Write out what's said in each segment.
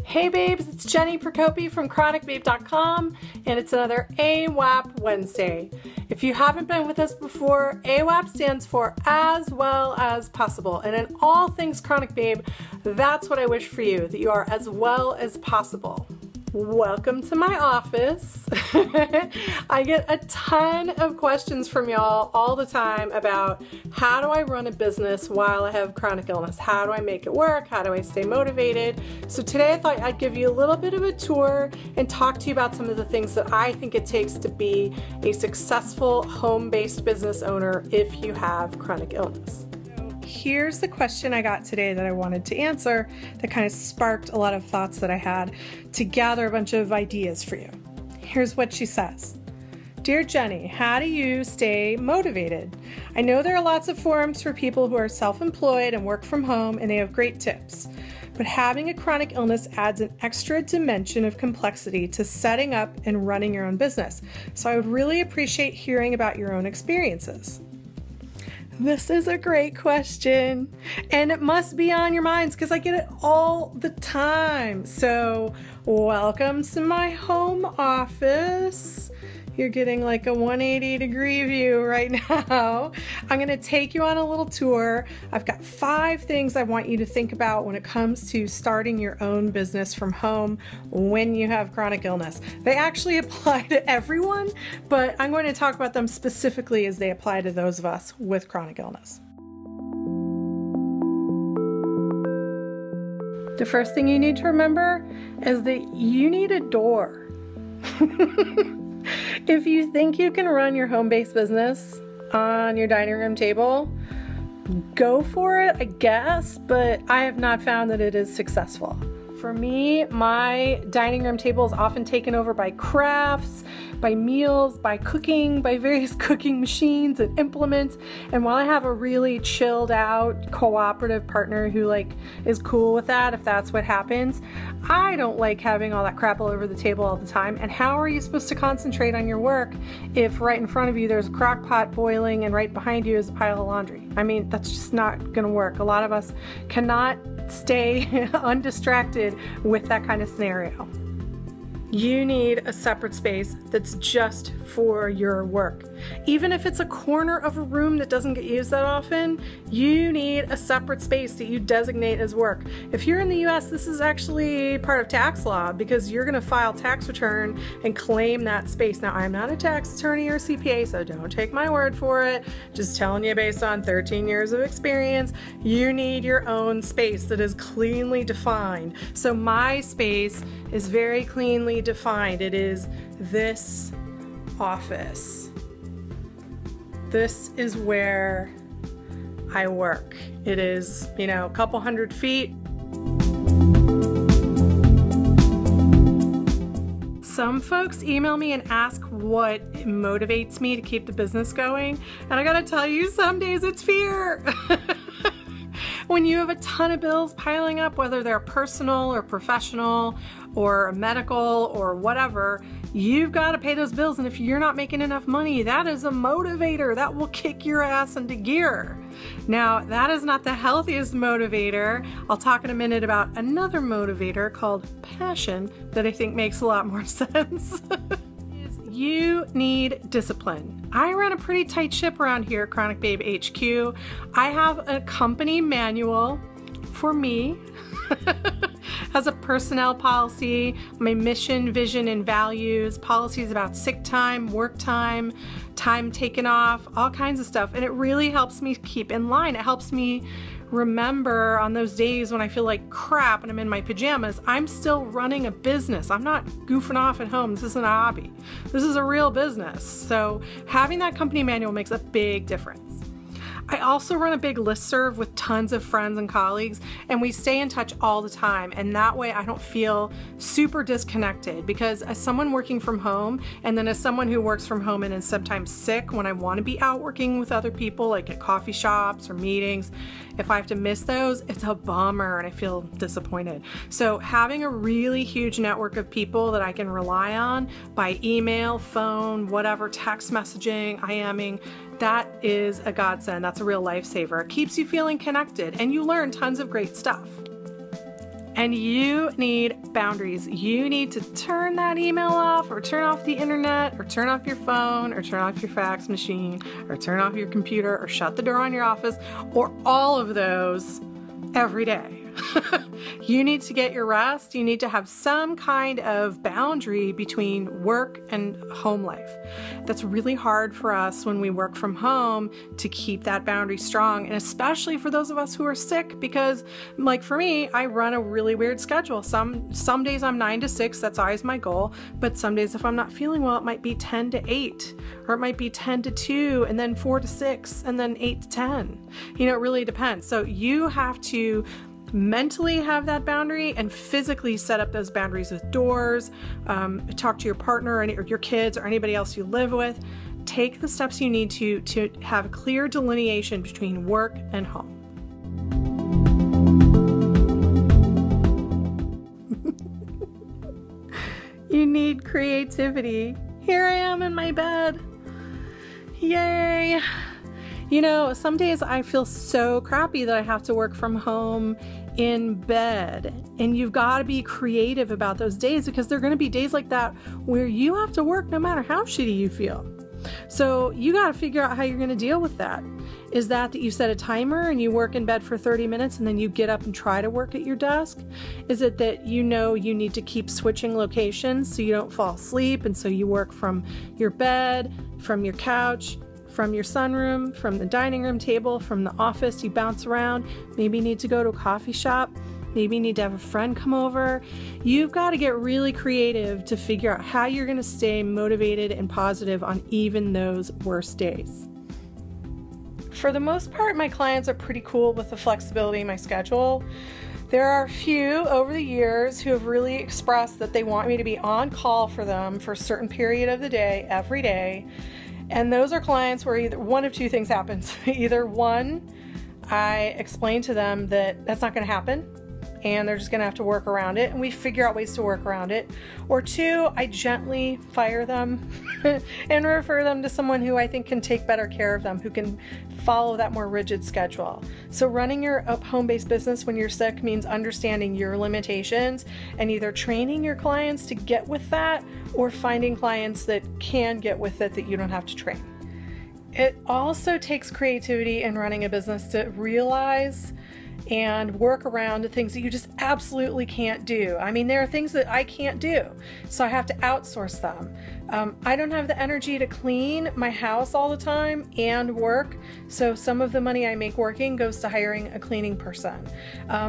Hey babes, it's Jenni Procopi from chronicbabe.com, and it's another AWAP Wednesday. If you haven't been with us before, AWAP stands for as well as possible, and in all things Chronic Babe, that's what I wish for you, that you are as well as possible. Welcome to my office. I get a ton of questions from y'all all the time about how do I run a business while I have chronic illness? How do I make it work? How do I stay motivated? So today I thought I'd give you a little bit of a tour and talk to you about some of the things that I think it takes to be a successful home-based business owner if you have chronic illness. Here's the question I got today that I wanted to answer that kind of sparked a lot of thoughts that I had to gather a bunch of ideas for you. Here's what she says. Dear Jenni, how do you stay motivated? I know there are lots of forums for people who are self-employed and work from home, and they have great tips. But having a chronic illness adds an extra dimension of complexity to setting up and running your own business. So I would really appreciate hearing about your own experiences. This is a great question, and it must be on your minds because I get it all the time. So welcome to my home office. You're getting like a 180-degree view right now. I'm going to take you on a little tour. I've got 5 things I want you to think about when it comes to starting your own business from home when you have chronic illness. They actually apply to everyone, but I'm going to talk about them specifically as they apply to those of us with chronic illness. The first thing you need to remember is that you need a door. If you think you can run your home-based business on your dining room table, go for it, I guess, but I have not found that it is successful. For me, my dining room table is often taken over by crafts, by meals, by cooking, by various cooking machines and implements. And while I have a really chilled out, cooperative partner who is cool with that, if that's what happens, I don't like having all that crap all over the table all the time. And how are you supposed to concentrate on your work if right in front of you there's a crock pot boiling and right behind you is a pile of laundry? I mean, that's just not gonna work. A lot of us cannot stay undistracted with that kind of scenario. You need a separate space that's just for your work. Even if it's a corner of a room that doesn't get used that often, you need a separate space that you designate as work. If you're in the US, this is actually part of tax law because you're gonna file tax return and claim that space. Now, I'm not a tax attorney or CPA, so don't take my word for it. Just telling you based on 13 years of experience, you need your own space that is cleanly defined. So my space is very cleanly defined. It is this office. This is where I work. It is, a couple hundred feet. Some folks email me and ask what motivates me to keep the business going, and I gotta tell you, some days it's fear. When you have a ton of bills piling up, whether they're personal or professional or medical or whatever, you've got to pay those bills. And if you're not making enough money, that is a motivator. That will kick your ass into gear. Now, that is not the healthiest motivator. I'll talk in a minute about another motivator called passion that I think makes a lot more sense. You need discipline. I run a pretty tight ship around here at Chronic Babe HQ. I have a company manual for me. Has a personnel policy, my mission, vision, and values, policies about sick time, work time, time taken off, all kinds of stuff. And it really helps me keep in line. It helps me remember on those days when I feel like crap and I'm in my pajamas, I'm still running a business. I'm not goofing off at home. This isn't a hobby. This is a real business. So having that company manual makes a big difference. I also run a big listserv with tons of friends and colleagues, and we stay in touch all the time, and that way I don't feel super disconnected, because as someone working from home, and then as someone who works from home and is sometimes sick when I want to be out working with other people, like at coffee shops or meetings, if I have to miss those, it's a bummer and I feel disappointed. So having a really huge network of people that I can rely on by email, phone, whatever, text messaging, IMing, that is a godsend. That's a real lifesaver. It keeps you feeling connected and you learn tons of great stuff. And you need boundaries. You need to turn that email off, or turn off the internet, or turn off your phone, or turn off your fax machine, or turn off your computer, or shut the door on your office, or all of those every day. You need to get your rest. You need to have some kind of boundary between work and home life. That's really hard for us when we work from home to keep that boundary strong, and especially for those of us who are sick, because like for me, I run a really weird schedule. Some days I'm 9 to 6, that's always my goal, but some days if I'm not feeling well, it might be 10 to 8, or it might be 10 to 2, and then 4 to 6, and then 8 to 10. You know, it really depends. So you have to mentally have that boundary and physically set up those boundaries with doors. Talk to your partner or your kids or anybody else you live with. Take the steps you need to have a clear delineation between work and home. You need creativity. Here I am in my bed. Yay! You know, some days I feel so crappy that I have to work from home in bed, and you've got to be creative about those days, because there are going to be days like that where you have to work no matter how shitty you feel. So you got to figure out how you're going to deal with that. Is that you set a timer and you work in bed for 30 minutes and then you get up and try to work at your desk? Is it that you know you need to keep switching locations so you don't fall asleep, and so you work from your bed, from your couch, from your sunroom, from the dining room table, from the office? You bounce around. Maybe you need to go to a coffee shop. Maybe you need to have a friend come over. You've got to get really creative to figure out how you're going to stay motivated and positive on even those worst days. For the most part, my clients are pretty cool with the flexibility in my schedule. There are a few over the years who have really expressed that they want me to be on call for them for a certain period of the day, every day. And those are clients where either one of two things happens. Either one, I explain to them that that's not going to happen and they're just going to have to work around it, and we figure out ways to work around it. Or two, I gently fire them and refer them to someone who I think can take better care of them, who can follow that more rigid schedule. So running your home-based business when you're sick means understanding your limitations and either training your clients to get with that, or finding clients that can get with it that you don't have to train. It also takes creativity in running a business to realize and work around the things that you just absolutely can't do. I mean, there are things that I can't do, so I have to outsource them. I don't have the energy to clean my house all the time and work, so some of the money I make working goes to hiring a cleaning person.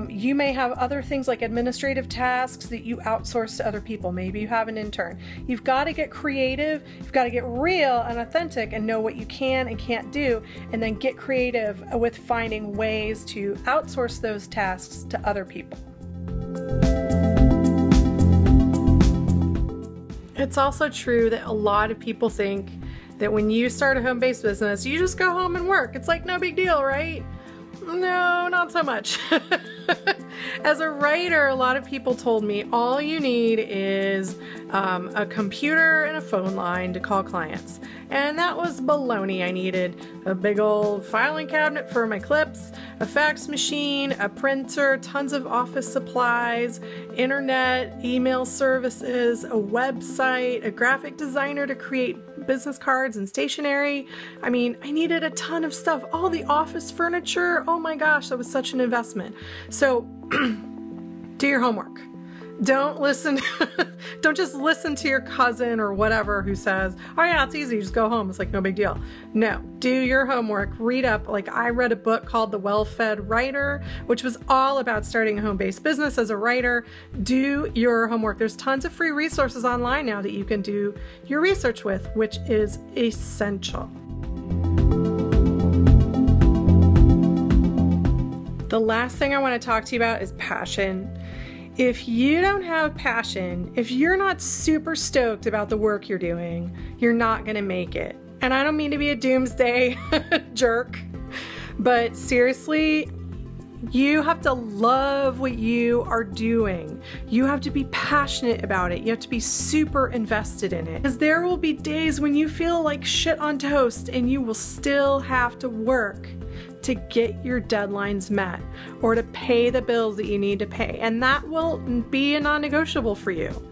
You may have other things like administrative tasks that you outsource to other people. Maybe you have an intern. You've got to get creative, you've got to get real and authentic and know what you can and can't do, and then get creative with finding ways to outsource those tasks to other people. It's also true that a lot of people think that when you start a home-based business, you just go home and work. It's like no big deal, right? No, not so much. As a writer, a lot of people told me all you need is a computer and a phone line to call clients. And that was baloney. I needed a big old filing cabinet for my clips, a fax machine, a printer, tons of office supplies, internet, email services, a website, a graphic designer to create business cards and stationery. I mean, I needed a ton of stuff. All the office furniture. Oh my gosh, that was such an investment. So do your homework. Don't just listen to your cousin or whatever who says, oh yeah, it's easy, just go home. It's like no big deal. No, do your homework, read up. Like I read a book called The Well-Fed Writer, which was all about starting a home-based business as a writer. Do your homework. There's tons of free resources online now that you can do your research with, which is essential. The last thing I want to talk to you about is passion. If you don't have passion, if you're not super stoked about the work you're doing, you're not going to make it. And I don't mean to be a doomsday jerk, but seriously, You have to love what you are doing. You have to be passionate about it. You have to be super invested in it. Because there will be days when you feel like shit on toast and you will still have to work to get your deadlines met or to pay the bills that you need to pay. And that will be a non-negotiable for you.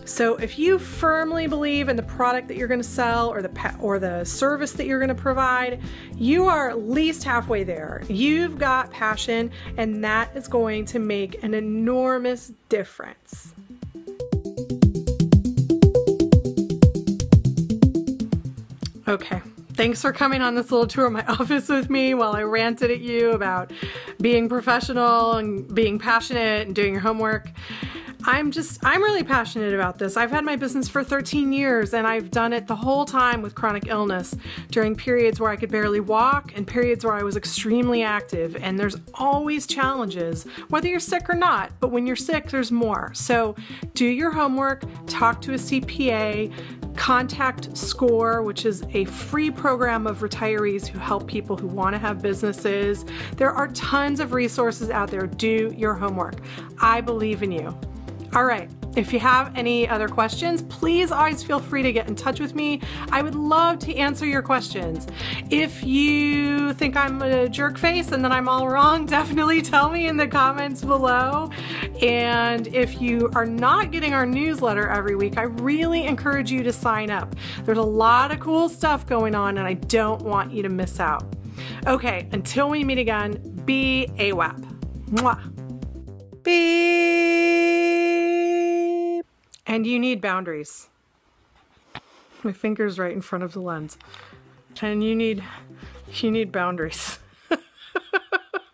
So if you firmly believe in the product that you're going to sell or the service that you're going to provide, you are at least halfway there. You've got passion, and that is going to make an enormous difference. Okay. Thanks for coming on this little tour of my office with me while I ranted at you about being professional and being passionate and doing your homework. I'm really passionate about this. I've had my business for 13 years and I've done it the whole time with chronic illness during periods where I could barely walk and periods where I was extremely active. And there's always challenges, whether you're sick or not, but when you're sick, there's more. So do your homework, talk to a CPA, contact SCORE, which is a free program of retirees who help people who want to have businesses. There are tons of resources out there. Do your homework. I believe in you. All right, if you have any other questions, please always feel free to get in touch with me. I would love to answer your questions. If you think I'm a jerk face and that I'm all wrong, definitely tell me in the comments below. And if you are not getting our newsletter every week, I really encourage you to sign up. There's a lot of cool stuff going on and I don't want you to miss out. Okay, until we meet again, be AWAP. Mwah. Beep. And you need boundaries. My finger's right in front of the lens. And you need boundaries.